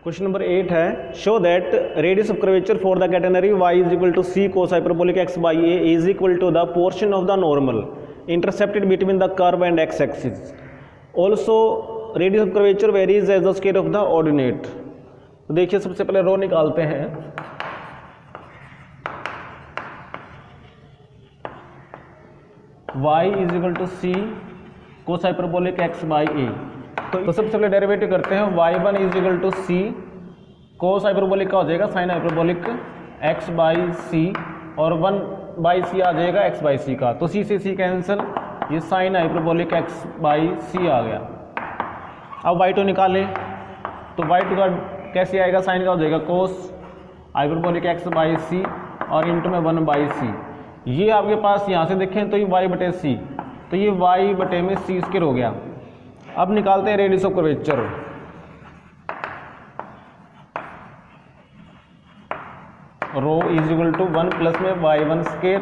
Question number 8 है, show that radius of curvature for the catenary y is equal to c cos hyperbolic x by a is equal to the portion of the normal intercepted between the curve and x axis. Also radius of curvature varies as the scale of the ordinate. तो देखिए सबसे पहले rho निकालते हैं। y is equal to c cos hyperbolic x by a. तो सबसे पहले derivative करते हैं। y1 is equal to c cos hyperbolic का हो जाएगा sine hyperbolic x by c और 1 बाई सी आ जाएगा x बाई सी का। तो c से c कैंसिल, ये साइन हाइपरबोलिक x बाई सी आ गया। अब y2 निकालें तो y2 का कैसे आएगा, साइन का हो जाएगा कोस हाइपरबोलिक x बाई सी और इंटू में 1 बाई सी। ये आपके पास यहाँ से देखें तो ये y बटे सी, तो ये y बटे में सी स्क्वायर हो गया। अब निकालते हैं radius of curvature. Rho is equal to 1 plus में y1 स्क्वायर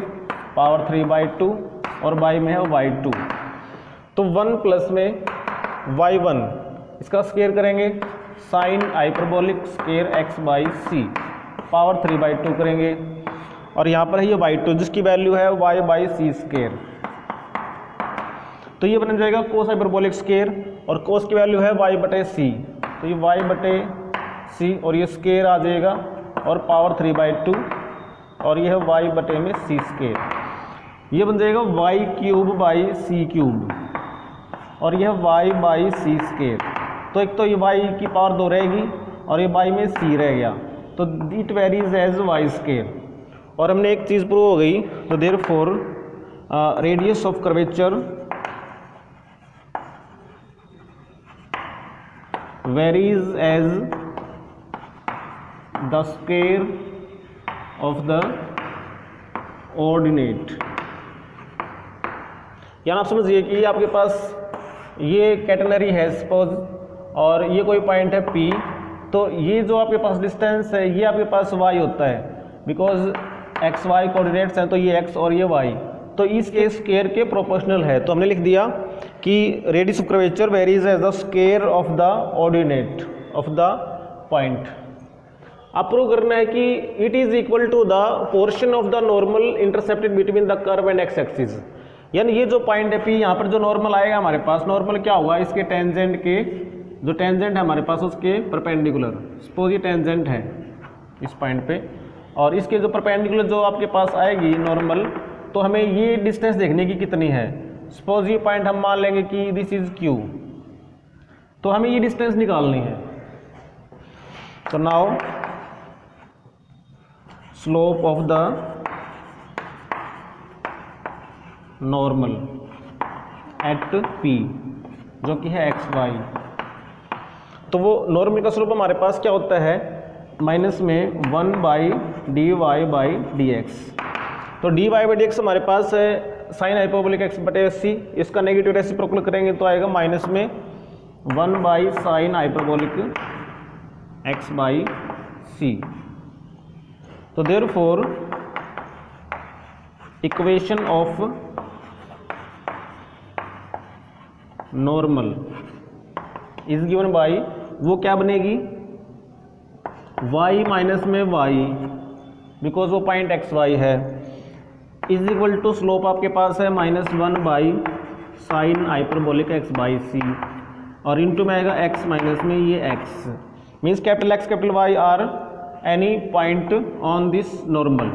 पावर 3 बाई 2 और y में है y2। तो 1 प्लस में y1 इसका स्क्वायर करेंगे sine hyperbolic square x by c power 3 by 2 करेंगे और यहाँ पर है ये y2 जिसकी वैल्यू है y बाई सी स्क्वायर। तो ये बन जाएगा कोस हाइपरबोलिक स्क्वायर और कोस की वैल्यू है y बटे सी, तो ये y बटे सी और ये स्क्वायर आ जाएगा और पावर 3 बाई 2 और ये है y बटे में सी स्क्वायर। ये बन जाएगा y cube by c cube और यह y बाई सी स्क्वायर। तो एक तो ये y की पावर 2 रहेगी और ये y में c रह गया, तो it varies as y square. और हमने एक चीज़ प्रूव हो गई, तो therefore radius of curvature varies as the square of the ordinate। यानी आप समझिए कि आपके पास ये कैटेनरी है सपोज और ये कोई पॉइंट है P, तो ये जो आपके पास डिस्टेंस है ये आपके पास y होता है, बिकॉज एक्स वाई कोऑर्डिनेट्स हैं, तो ये x और ये y, तो इसके स्क्वायर के प्रोपोर्शनल है। तो हमने लिख दिया कि radius of curvature varies as the square of the ordinate of the point. अब प्रूव करना है कि it is equal to the portion of the normal intercepted between the curve and x axis. यानी ये जो पॉइंट है P, यहाँ पर जो नॉर्मल आएगा हमारे पास, नॉर्मल क्या होगा, इसके टेंजेंट के जो टेंजेंट है हमारे पास उसके परपेंडिकुलर। सपोज ये टेंजेंट है इस पॉइंट पे और इसके जो परपेंडिकुलर जो आपके पास आएगी नॉर्मल, तो हमें ये डिस्टेंस देखने की कितनी है। सपोज ये पॉइंट हम मान लेंगे कि दिस इज Q, तो हमें ये डिस्टेंस निकालनी है। तो now slope of the normal at P जो कि है x y, तो वो नॉर्मल का स्लोप हमारे पास क्या होता है, माइनस में 1 by d y by d x. तो d y by d x हमारे पास है साइन हाइपरबोलिक x बटे सी, इसका नेगेटिव रेसिप्रोकल करेंगे तो आएगा माइनस में 1 by sine hyperbolic x by c. तो therefore equation of normal is given by, वो क्या बनेगी, y माइनस में y बिकॉज वो पॉइंट एक्स वाई है, इज इक्वल टू स्लोप आपके पास है -1 by sine hyperbolic x by c और इनटू में आएगा x माइनस में ये x, means capital X capital Y are any point on this normal.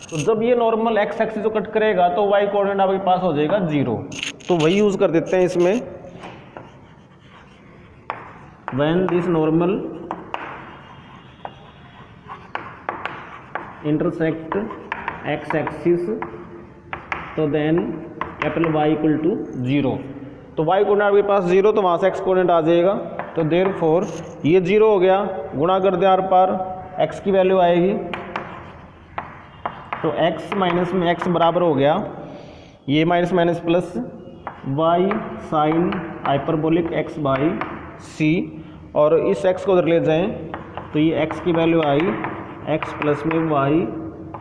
तो जब ये नॉर्मल x एक्सिस को कट करेगा तो y कोऑर्डिनेट आपके पास हो जाएगा 0। तो वही यूज कर देते हैं इसमें, when this normal intersect x axis तो then capital Y equal to 0। तो y कोऑर्डिनेट आपके पास 0, तो वहाँ से x कोऑर्डिनेट आ जाएगा। तो देयरफॉर ये 0 हो गया, गुणा कर दिया आर पार, x की वैल्यू आएगी, तो x माइनस में x बराबर हो गया ये minus minus plus y sine hyperbolic x by c, और इस x को उधर ले जाएं तो ये x की वैल्यू आई x प्लस में y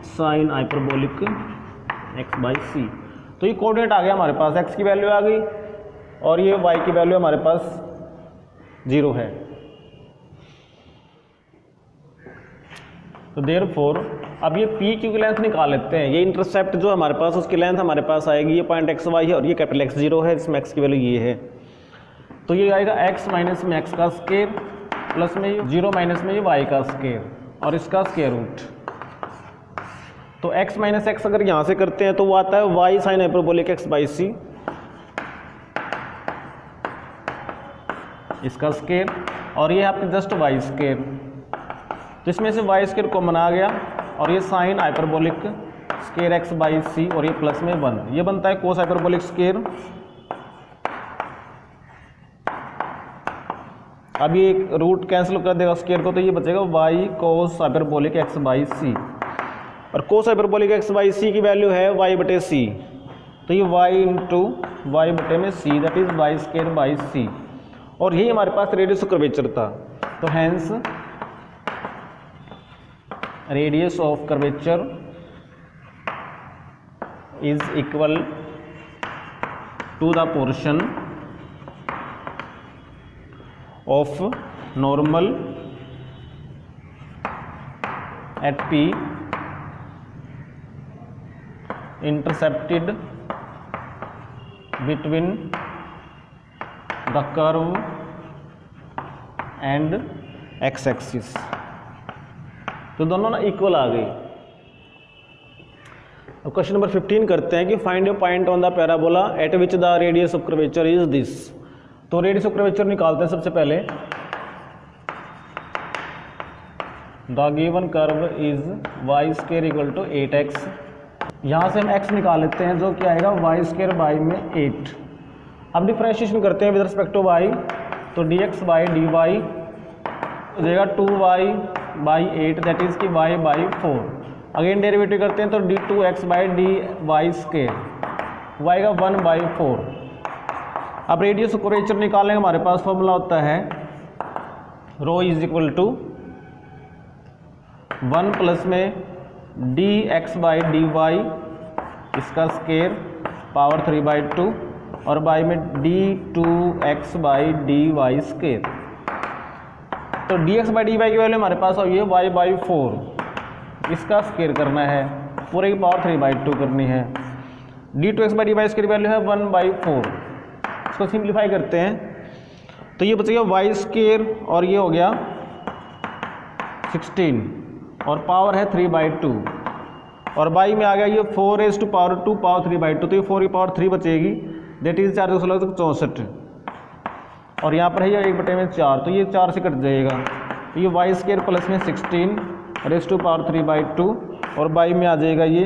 sine hyperbolic x by c. तो ये कोऑर्डिनेट आ गया हमारे पास, x की वैल्यू आ गई और ये y की वैल्यू हमारे पास 0 है। तो देयरफॉर अब ये पी क्यू की लेंथ निकाल लेते हैं। ये इंटरसेप्ट जो हमारे पास उसकी लेंथ हमारे पास आएगी, ये पॉइंट एक्स वाई है और ये कैपिटल एक्स 0 है, इसमें एक्स की वैल्यू ये है। तो ये आएगा एक्स माइनस में एक्स का स्क्वायर प्लस में 0 माइनस में ये वाई का स्क्वायर और इसका स्क्वायर रूट। तो x माइनस एक्स अगर यहाँ से करते हैं तो वो आता है y sine hyperbolic x by c, इसका स्क्वायर और ये आपके जस्ट y स्क्वायर, जिसमें से y स्क्वायर कॉमन आ गया और ये sine hyperbolic square x by c और ये प्लस में 1, ये बनता है कोस हाइपरबोलिक स्क्वायर। अब ये एक रूट कैंसिल कर देगा स्क्वायर को, तो ये बचेगा y cos hyperbolic x by c और cos hyperbolic x by c की वैल्यू है y बटे सी, तो ये y इंटू वाई बटे में c that is y square by c और यही हमारे पास रेडियस ऑफ कर्वेचर था। तो hence radius of curvature is equal to the portion of normal at P intercepted between the curve and x axis। तो दोनों ना इक्वल आ गई। अब क्वेश्चन नंबर 15 करते हैं कि find a point on the parabola at which the radius of curvature is this. तो radius of curvature निकालते हैं सबसे पहले। The given curve is y square equal to 8x। यहाँ से हम x निकाल लेते हैं जो क्या आएगा y स्क्वायर बाई में 8। अब डिफरेंशिएशन करते हैं विद रिस्पेक्ट टू y, तो dx बाई dy हो जाएगा 2y बाई 8 दैट इज की y बाई 4। अगेन डेरिवेटिव करते हैं तो d2x by dy square, y का 1 बाई 4। अब रेडियस ऑफ कर्वेचर निकालने का हमारे पास फॉर्मूला होता है रो इज इक्वल टू 1 प्लस में dx बाई dy इसका स्क्वायर पावर 3 बाई 2 और बाई में d2x बाई dy स्क्वायर। तो dx बाई dy की वैल्यू हमारे पास आई है y बाई 4, इसका स्क्वायर करना है, पूरे की पावर 3 बाई 2 करनी है। d2x बाई dy इसकी वैल्यू है 1 बाई 4। इसको सिंप्लीफाई करते हैं तो ये बचेगा y स्क्वायर और ये हो गया 16 और पावर है 3 बाई 2 और बाई में आ गया ये 4 raise to power 2 power 3 by 2, तो ये 4 की पावर 3 बचेगी दैट इज 4 64 और यहाँ पर है ये 1 बटे में 4, तो ये 4 से कट जाएगा। तो ये वाई स्क्वायर प्लस में 16 रेज़ टू पावर 3 बाई 2 और बाई में आ जाएगा ये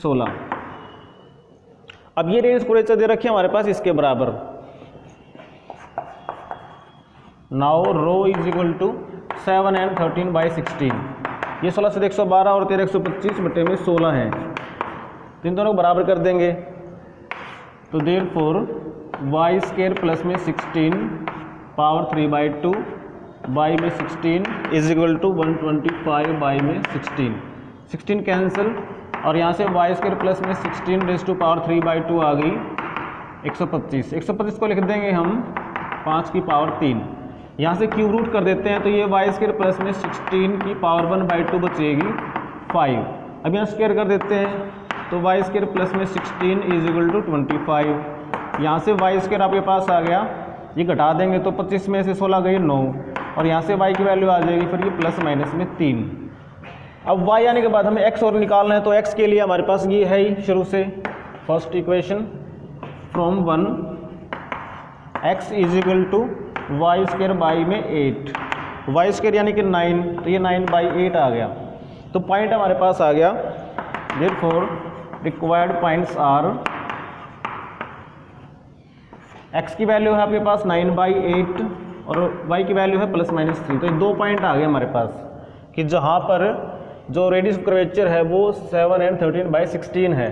16। अब ये रेडियस कर्वेचर दे रखी है हमारे पास इसके बराबर। Now rho is equal to 7 and 13 by 16। ये 16 से 112 और 13 125 बटे में 16 है, तो इन दोनों को बराबर कर देंगे। तो देयरफॉर वाई स्क्वायर प्लस में 16 पावर 3 बाई 2 बाई में 16 इज इक्वल टू 125 बाई में 16 कैंसिल और यहाँ से वाई स्क्वायर प्लस में 16 रेज़ टू पावर 3 बाई 2 आ गई 125 को लिख देंगे हम 5 की पावर 3। यहाँ से क्यूब रूट कर देते हैं तो ये वाई स्क्वायर प्लस में 16 की पावर 1 बाई 2 बचेगी 5। अब यहाँ स्क्वायर कर देते हैं तो वाई स्क्वायर प्लस में 16 इज इक्वल टू 25। यहाँ से वाई स्क्वायर आपके पास आ गया, ये घटा देंगे तो 25 में से 16 गई 9 और यहाँ से वाई की वैल्यू आ जाएगी फिर ये प्लस माइनस में 3। अब वाई आने के बाद हमें एक्स और निकालना है, तो एक्स के लिए हमारे पास ये है ही शुरू से first equation from 1 x is equal to y square by में 8, वाई स्क्वायर यानी कि 9, तो ये 9 बाई 8 आ गया। तो पॉइंट हमारे पास आ गया। Therefore required points are x की वैल्यू है आपके पास 9 बाई 8 और वाई की वैल्यू है प्लस माइनस 3। तो ये 2 पॉइंट आ गए हमारे पास कि जहाँ पर जो रेडियस कर्वेचर है वो 7 एंड 13 बाई 16 है।